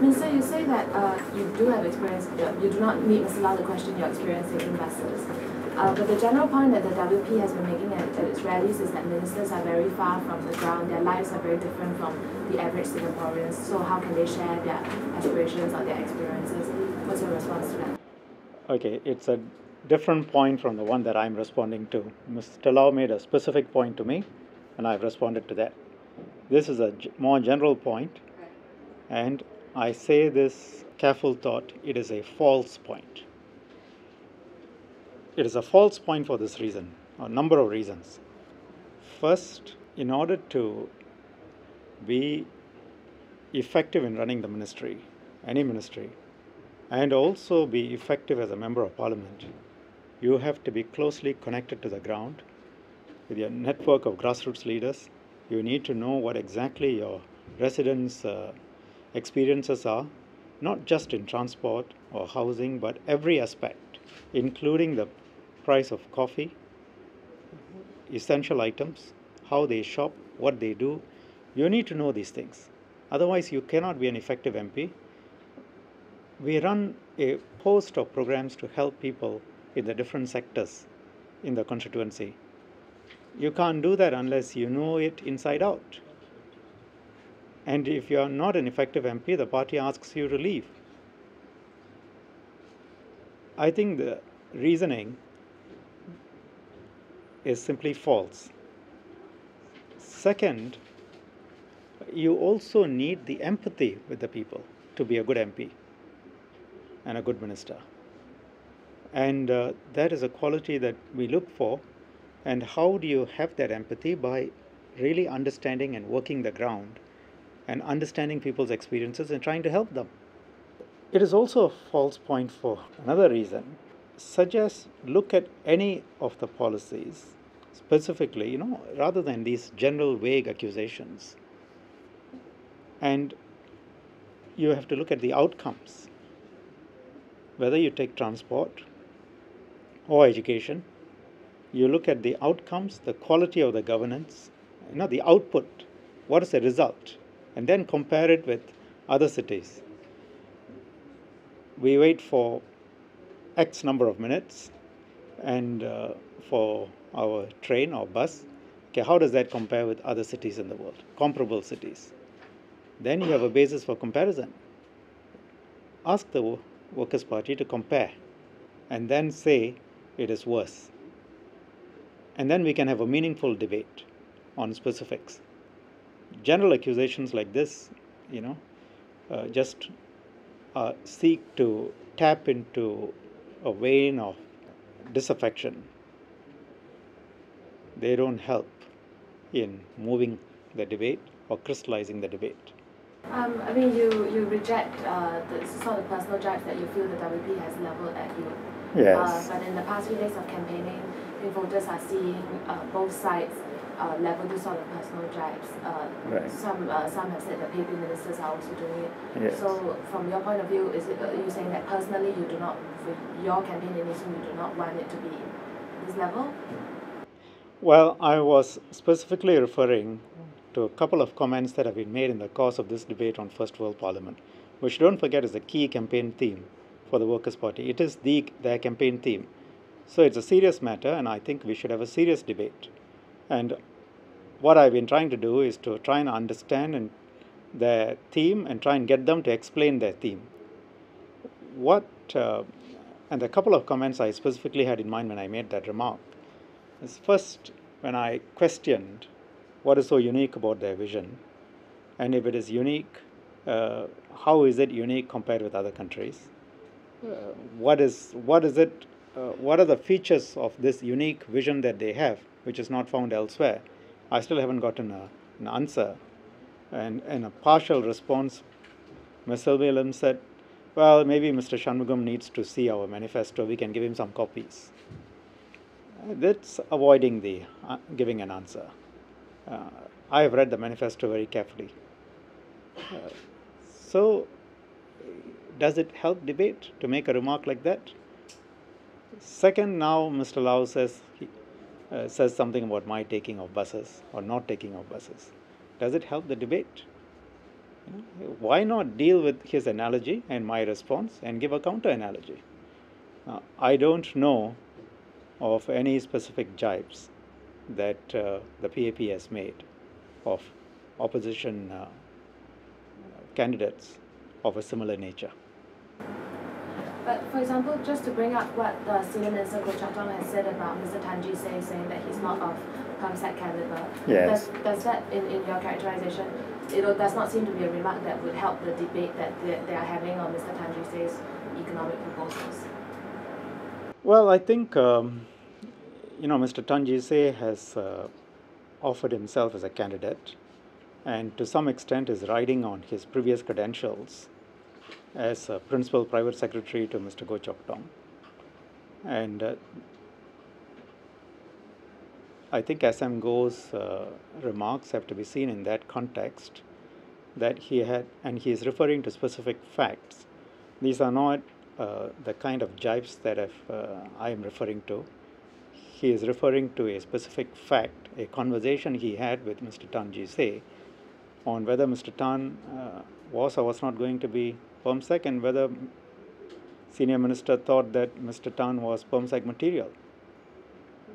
Minister, you say that you do have experience, you do not need Mr. Lau to question your experience taking buses. But the general point that the WP has been making at its rallies is that ministers are very far from the ground. Their lives are very different from the average Singaporeans. So how can they share their aspirations or their experiences? What's your response to that? Okay, it's a different point from the one that I'm responding to. Mr. Lau made a specific point to me, and I've responded to that. This is a more general point, and I say this careful thought, it is a false point. It is a false point for this reason, a number of reasons. First, in order to be effective in running the ministry, any ministry, and also be effective as a member of parliament, you have to be closely connected to the ground with your network of grassroots leaders. You need to know what exactly your residents' experiences are, not just in transport or housing, but every aspect, including the price of coffee, essential items, how they shop, what they do. You need to know these things. Otherwise, you cannot be an effective MP. We run a host of programs to help people in the different sectors in the constituency. You can't do that unless you know it inside out. And if you are not an effective MP, the party asks you to leave. I think the reasoning is simply false. Second, you also need the empathy with the people to be a good MP and a good minister. And that is a quality that we look for. And how do you have that empathy? By really understanding and working the ground and understanding people's experiences and trying to help them. It is also a false point for another reason. Look at any of the policies specifically, rather than these general vague accusations. And you have to look at the outcomes. Whether you take transport or education, you look at the outcomes, the quality of the governance, the output, what is the result, and then compare it with other cities. We wait for X number of minutes and for our train or bus. Okay, how does that compare with other cities in the world, comparable cities? Then you have a basis for comparison. Ask the Workers' Party to compare and then say it is worse. And then we can have a meaningful debate on specifics. General accusations like this, just seek to tap into a vein of disaffection. They don't help in moving the debate or crystallizing the debate. You reject the sort of personal jibes that you feel the WP has leveled at you. Yes. But in the past few days of campaigning, voters are seeing both sides level this sort of personal jibes. Right. Some have said that PP ministers are also doing it. Yes. So from your point of view, is it you saying that personally you do not, for your campaign initiative, you do not want it to be this level? Well, I was specifically referring to a couple of comments that have been made in the course of this debate on First World Parliament, which, don't forget, is the key campaign theme for the Workers' Party. It is their campaign theme. So it's a serious matter, and I think we should have a serious debate. And what I've been trying to do is to try and understand their theme and try and get them to explain their theme. And a couple of comments I specifically had in mind when I made that remark is, first, when I questioned what is so unique about their vision, and if it is unique, how is it unique compared with other countries? What are the features of this unique vision that they have, which is not found elsewhere? I still haven't gotten an answer. And in a partial response, Ms. Williams said, well, maybe Mr. Shanmugam needs to see our manifesto. We can give him some copies. That's avoiding the giving an answer. I have read the manifesto very carefully. So, does it help debate to make a remark like that? Second, now Mr. Lau says something about my taking of buses or not taking of buses. Does it help the debate? Why not deal with his analogy and my response and give a counter analogy? I don't know of any specific jibes that the PAP has made of opposition candidates of a similar nature. But for example, just to bring up what the Senior Minister Goh Chok Tong has said about Mr. Tan Ji saying that he's not of PERMSEC caliber. Yes. Does that, in your characterization, does not seem to be a remark that would help the debate that they are having on Mr. Tan Ji's economic proposals? Well, I think, Mr. Tan Ji has offered himself as a candidate, and to some extent is riding on his previous credentials as a principal private secretary to Mr. Goh Chok Tong. And I think SM Goh's remarks have to be seen in that context, that he had, and he is referring to specific facts. These are not the kind of jibes that I am referring to. He is referring to a specific fact, a conversation he had with Mr. Tan Ji on whether Mr. Tan was or was not going to be PERMSEC, and whether Senior Minister thought that Mr. Tan was PERMSEC material.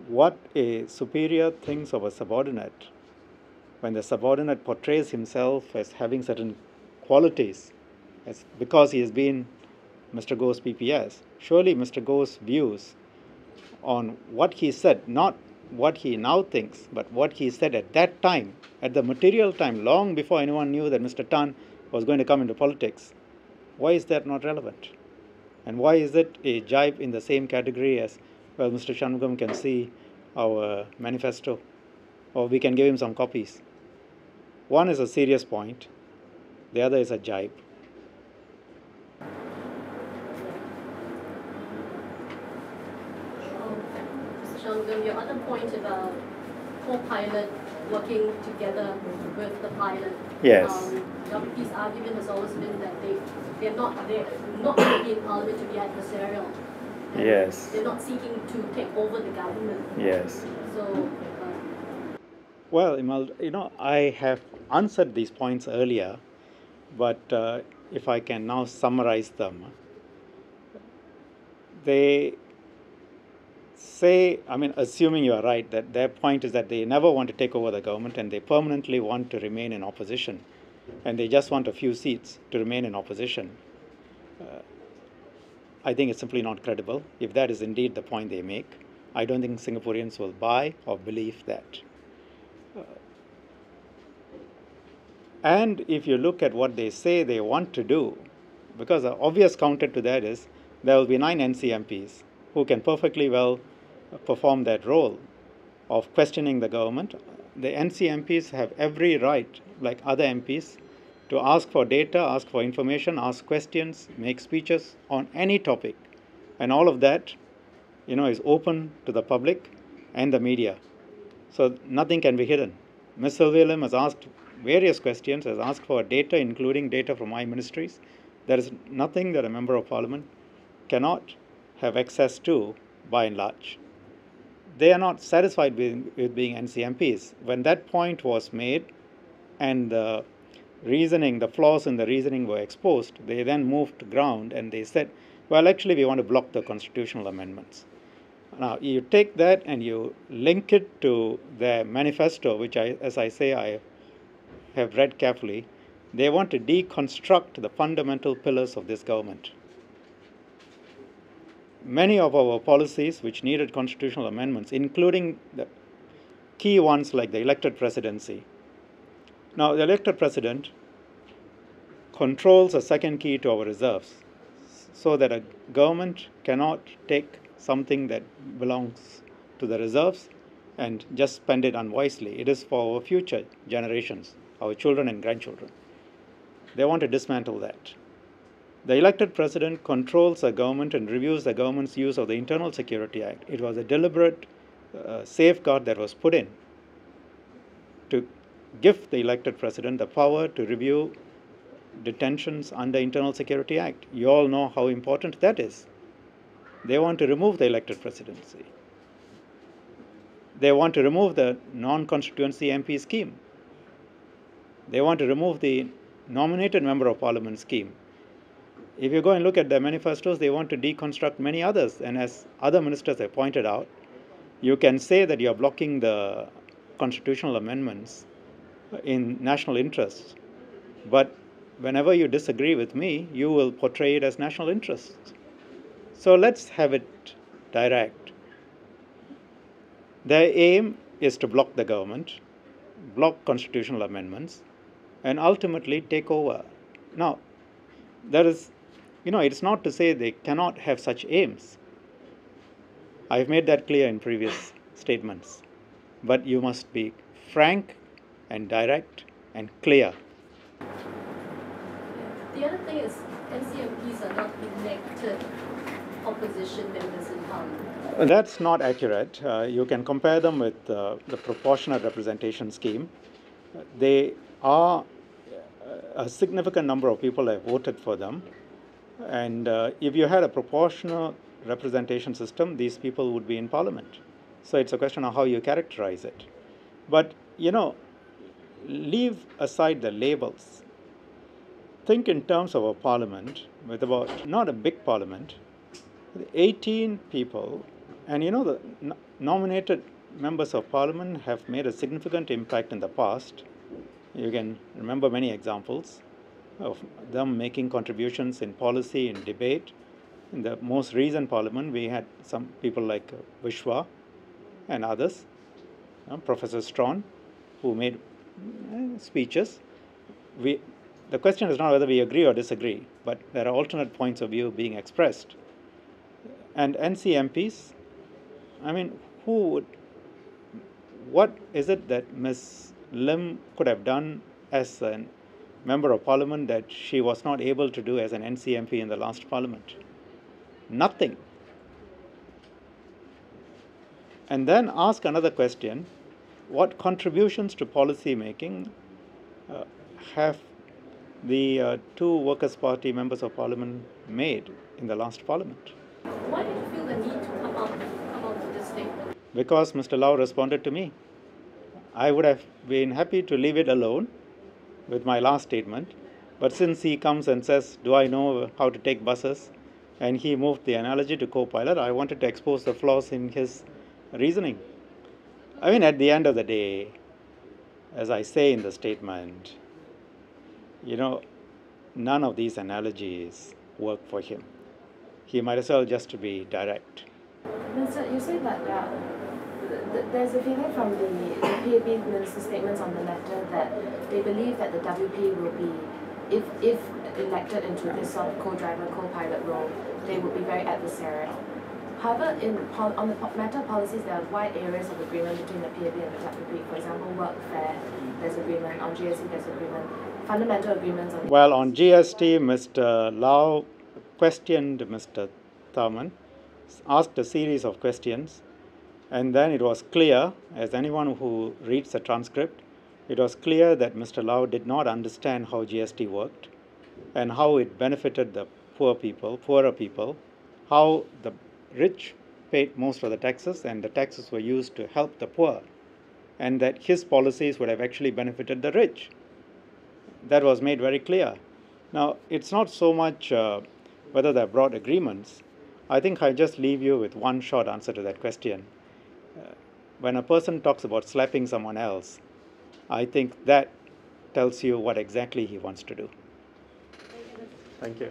What a superior thinks of a subordinate, when the subordinate portrays himself as having certain qualities, because he has been Mr. Goh's PPS, surely Mr. Goh's views on what he said, not what he now thinks, but what he said at that time, at the material time, long before anyone knew that Mr. Tan was going to come into politics, why is that not relevant? And why is it a jibe in the same category as, well, Mr. Shanmugam can see our manifesto, or we can give him some copies? One is a serious point, the other is a jibe. Mr. Shanmugam, your other point about co-pilot working together with the pilot. Yes. WP's argument has always been that they're not going to be in Parliament to be adversarial. Yes. They're not seeking to take over the government. Yes. So. Well, Imal, I have answered these points earlier, but if I can now summarize them, they say, assuming you are right, that their point is that they never want to take over the government and they permanently want to remain in opposition, and they just want a few seats to remain in opposition. I think it's simply not credible. If that is indeed the point they make, I don't think Singaporeans will buy or believe that. And if you look at what they say they want to do, because the obvious counter to that is there will be 9 NCMPs who can perfectly well perform that role of questioning the government. The NCMPs have every right, like other MPs, to ask for data, ask for information, ask questions, make speeches on any topic. And all of that, is open to the public and the media. So nothing can be hidden. Ms. Sylvia has asked various questions, has asked for data, including data from my ministries. There is nothing that a member of parliament cannot have access to, by and large. They are not satisfied with being NCMPs. When that point was made and the flaws in the reasoning were exposed, they then moved to ground and they said, well, actually, we want to block the constitutional amendments. Now, you take that and you link it to their manifesto, which as I say, I have read carefully. They want to deconstruct the fundamental pillars of this government. Many of our policies which needed constitutional amendments, including the key ones like the elected presidency. Now, the elected president controls a second key to our reserves, so that a government cannot take something that belongs to the reserves and just spend it unwisely. It is for our future generations, our children and grandchildren. They want to dismantle that. The elected president controls the government and reviews the government's use of the Internal Security Act. It was a deliberate safeguard that was put in to give the elected president the power to review detentions under Internal Security Act. You all know how important that is. They want to remove the elected presidency. They want to remove the non-constituency MP scheme. They want to remove the nominated member of parliament scheme, if you go and look at their manifestos, they want to deconstruct many others. And as other ministers have pointed out, you can say that you are blocking the constitutional amendments in national interests, but whenever you disagree with me, you will portray it as national interests. So let's have it direct. Their aim is to block the government, block constitutional amendments, and ultimately take over. Now, there is, it's not to say they cannot have such aims. I've made that clear in previous statements. But you must be frank and direct and clear. The other thing is NCMPs are not elected opposition members in Parliament. That's not accurate. You can compare them with the proportionate representation scheme. They are, a significant number of people have voted for them. And if you had a proportional representation system, these people would be in Parliament. So it's a question of how you characterize it. But, leave aside the labels. Think in terms of a parliament with about, not a big parliament, 18 people, and the nominated members of parliament have made a significant impact in the past. You can remember many examples of them making contributions in policy, in debate. In the most recent parliament, we had some people like Vishwa and others, Professor Strawn, who made speeches. The question is not whether we agree or disagree, but there are alternate points of view being expressed. And NCMPs, what is it that Ms. Lim could have done as a member of parliament that she was not able to do as an NCMP in the last parliament? Nothing. And then ask another question: what contributions to policy making have the two Workers' Party members of parliament made in the last parliament? Why did you feel the need to come out with this statement? Because Mr. Lau responded to me. I would have been happy to leave it alone with my last statement, but since he comes and says, do I know how to take buses, and he moved the analogy to co-pilot, I wanted to expose the flaws in his reasoning. At the end of the day, as I say in the statement, none of these analogies work for him. He might as well just be direct. Minister, you say that there's a feeling from the PAP minister statements on the letter that they believe that the WP will be, if elected into this sort of co-driver, co-pilot role, they would be very adversarial. However, on the matter of policies, there are wide areas of agreement between the PAP and the WP. For example, workfare, there's agreement. On GST, there's agreement. Fundamental agreements on... Well, on GST, Mr. Lau questioned Mr. Tharman, asked a series of questions, and then it was clear, as anyone who reads the transcript, it was clear that Mr. Lau did not understand how GST worked and how it benefited the poorer people, how the rich paid most of the taxes and the taxes were used to help the poor, and that his policies would have actually benefited the rich. That was made very clear. Now, it's not so much whether they're broad agreements. I think I just leave you with one short answer to that question. When a person talks about slapping someone else, I think that tells you what exactly he wants to do. Thank you.